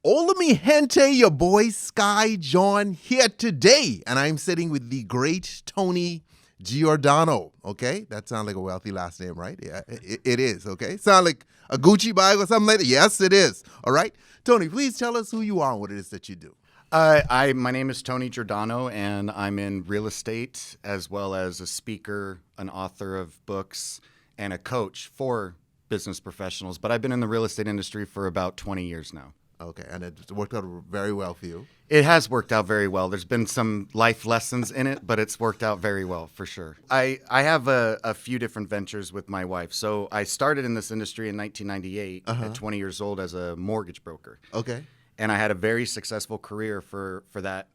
Hola mi gente, your boy SkyyJohn here today, and I'm sitting with the great Tony Giordano. Okay, that sounds like a wealthy last name, right? Yeah, it is. Okay, sound like a Gucci bag or something like that. Yes, it is. All right, Tony, please tell us who you are and what it is that you do. My name is Tony Giordano, and I'm in real estate as well as a speaker, an author of books, and a coach for business professionals. But I've been in the real estate industry for about 20 years now. Okay, and it worked out very well for you. It has worked out very well. There's been some life lessons in it, but it's worked out very well for sure. I have a few different ventures with my wife. So I started in this industry in 1998 at 20 years old as a mortgage broker. Okay. And I had a very successful career for that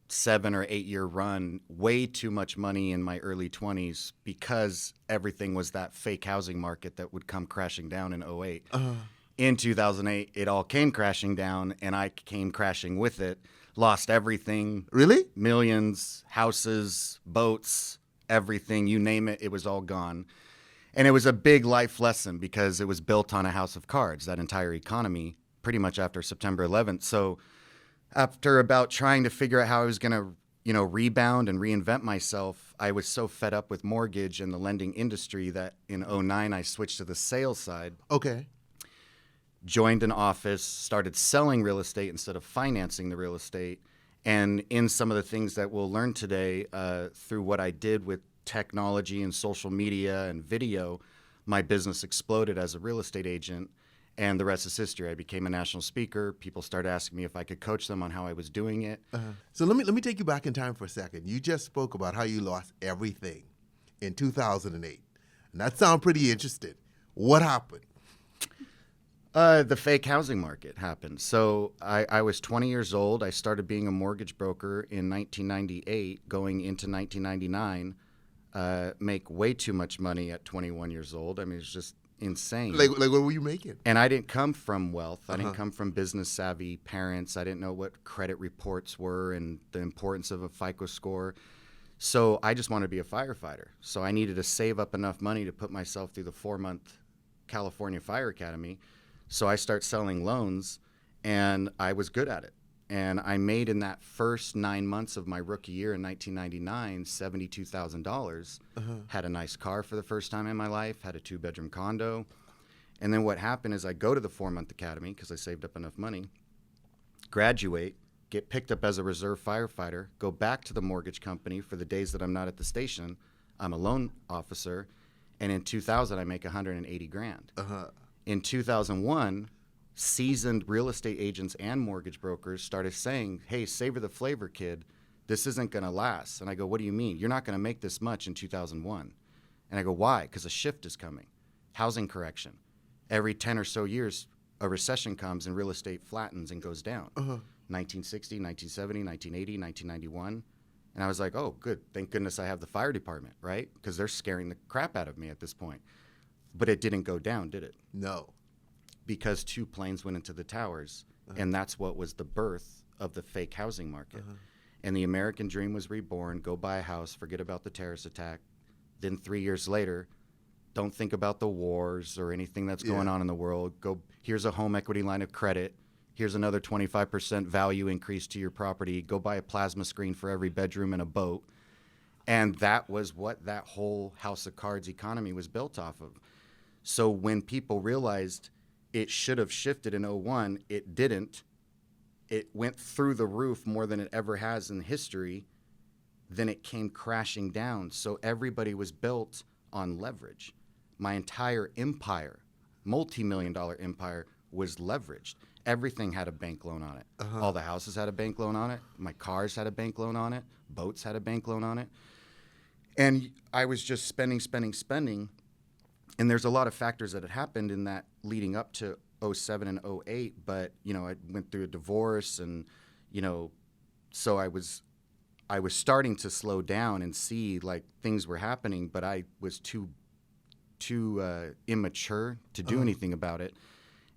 7 or 8 year run, way too much money in my early 20s because everything was that fake housing market that would come crashing down in '08. In 2008, it all came crashing down, and I came crashing with it. Lost everything. Really? Millions, houses, boats, everything, you name it, it was all gone. And it was a big life lesson because it was built on a house of cards, that entire economy, pretty much after September 11th. So after about trying to figure out how I was going to, rebound and reinvent myself, I was so fed up with mortgage and the lending industry that in '09, I switched to the sales side. Okay. Joined an office, started selling real estate instead of financing the real estate. And in some of the things that we'll learn today through what I did with technology and social media and video, my business exploded as a real estate agent. And the rest is history. I became a national speaker. People started asking me if I could coach them on how I was doing it. So let me take you back in time for a second. You just spoke about how you lost everything in 2008. And that sounds pretty interesting. What happened? The fake housing market happened. So I was 20 years old. I started being a mortgage broker in 1998, going into 1999, make way too much money at 21 years old. I mean, it's just insane. Like what were you making? And I didn't come from wealth. I didn't come from business savvy parents. I didn't know what credit reports were and the importance of a FICO score. So I just wanted to be a firefighter. So I needed to save up enough money to put myself through the 4-month California Fire Academy. So I start selling loans, and I was good at it. And I made in that first 9 months of my rookie year in 1999, $72,000. Had a nice car for the first time in my life, had a 2-bedroom condo. And then what happened is I go to the 4-month academy because I saved up enough money, graduate, get picked up as a reserve firefighter, go back to the mortgage company for the days that I'm not at the station. I'm a loan officer. And in 2000, I make 180 grand. In 2001, seasoned real estate agents and mortgage brokers started saying, hey, savor the flavor, kid. This isn't going to last. And I go, what do you mean? You're not going to make this much in 2001. And I go, why? Because a shift is coming. Housing correction. Every 10 or so years, a recession comes and real estate flattens and goes down. 1960, 1970, 1980, 1991. And I was like, oh, good. Thank goodness I have the fire department, right? Because they're scaring the crap out of me at this point. But it didn't go down, did it? No. Because 2 planes went into the towers, and that's what was the birth of the fake housing market. And the American dream was reborn. Go buy a house, forget about the terrorist attack. Then 3 years later, don't think about the wars or anything that's going on in the world. Go, here's a home equity line of credit. Here's another 25% value increase to your property. Go buy a plasma screen for every bedroom and a boat. And that was what that whole house of cards economy was built off of. So when people realized it should have shifted in '01, it didn't. It went through the roof more than it ever has in history. Then it came crashing down. So everybody was built on leverage. My entire empire, multi-million-dollar empire, was leveraged. Everything had a bank loan on it. All the houses had a bank loan on it. My cars had a bank loan on it. Boats had a bank loan on it. And I was just spending. And there's a lot of factors that had happened in that leading up to '07 and '08, but, I went through a divorce and, so I was starting to slow down and see like things were happening, but I was too immature to do anything about it.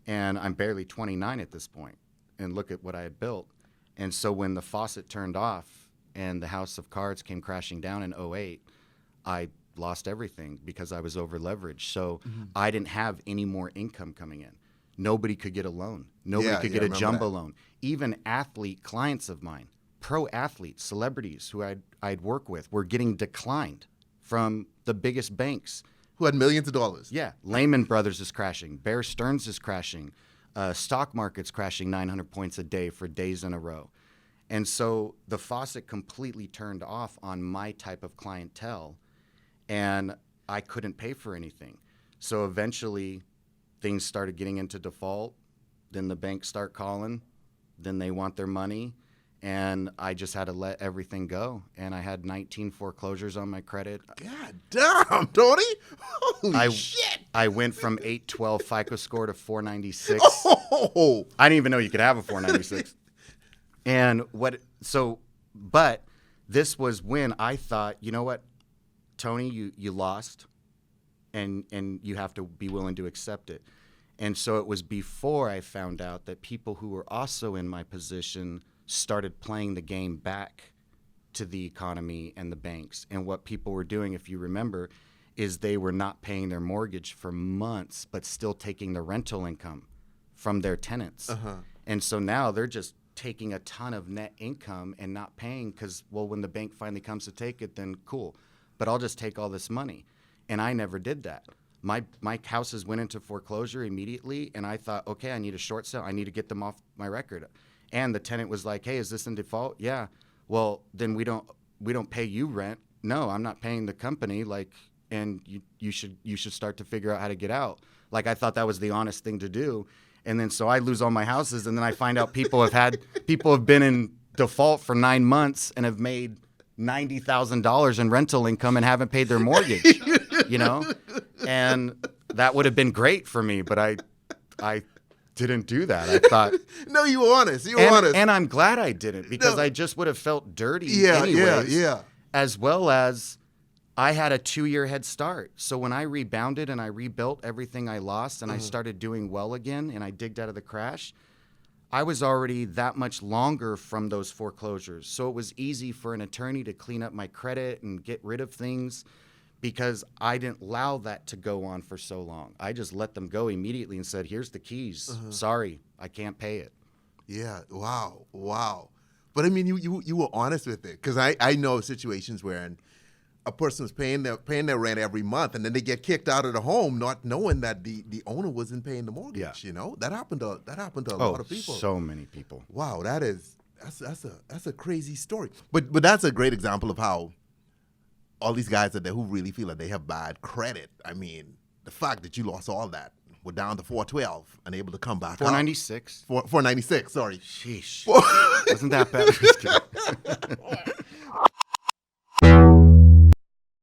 And I'm barely 29 at this point, and look at what I had built. And so when the faucet turned off and the house of cards came crashing down in '08, I lost everything because I was over leveraged. So I didn't have any more income coming in. nobody could get a loan. Nobody could get a jumbo that. loan. Even athlete clients of mine, pro athletes, celebrities who I'd work with were getting declined from the biggest banks. Who had millions of dollars. Yeah. Lehman Brothers is crashing. Bear Stearns is crashing. Stock market's crashing 900 points a day for days in a row. And so the faucet completely turned off on my type of clientele, and I couldn't pay for anything. So eventually things started getting into default. Then the banks start calling. Then they want their money. And I just had to let everything go. And I had 19 foreclosures on my credit. God damn, Tony. Holy shit. I went from 812 FICO score to 496. Oh. I didn't even know you could have a 496. But this was when I thought, you know what, Tony, you lost, and you have to be willing to accept it. And so it was before I found out that people who were also in my position started playing the game back to the economy and the banks. And what people were doing, if you remember, is they were not paying their mortgage for months, but still taking the rental income from their tenants. And so now they're just taking a ton of net income and not paying because, well, when the bank finally comes to take it, then cool. But I'll just take all this money. And I never did that. My houses went into foreclosure immediately, and I thought, okay, I need a short sale. I need to get them off my record. And the tenant was like, hey, is this in default? Yeah. Well, then we don't pay you rent. No, I'm not paying the company. Like, and you should start to figure out how to get out. Like, I thought that was the honest thing to do. And then so I lose all my houses, and then I find out people have been in default for 9 months and have made $90,000 in rental income and haven't paid their mortgage. You know, and that would have been great for me, but I didn't do that. I thought, no, you were honest. You were honest, and I'm glad I didn't, because I just would have felt dirty. Yeah, anyways, yeah. As well as I had a 2-year head start. So when I rebounded and I rebuilt everything I lost, and I started doing well again, and I digged out of the crash, I was already that much longer from those foreclosures. So it was easy for an attorney to clean up my credit and get rid of things, because I didn't allow that to go on for so long. I just let them go immediately and said, here's the keys. Sorry, I can't pay it. Yeah, wow. But I mean, you were honest with it, because I know situations where a person was paying their rent every month, and then they get kicked out of the home not knowing that the owner wasn't paying the mortgage. Yeah. You know, that happened to a lot of people. So many people. Wow, that's a crazy story. But that's a great example of how all these guys out there who really feel that they have bad credit. I mean, the fact that you lost all that, we're down to 412, unable to come back. 496. 496. Sorry. Sheesh. Wasn't that bad?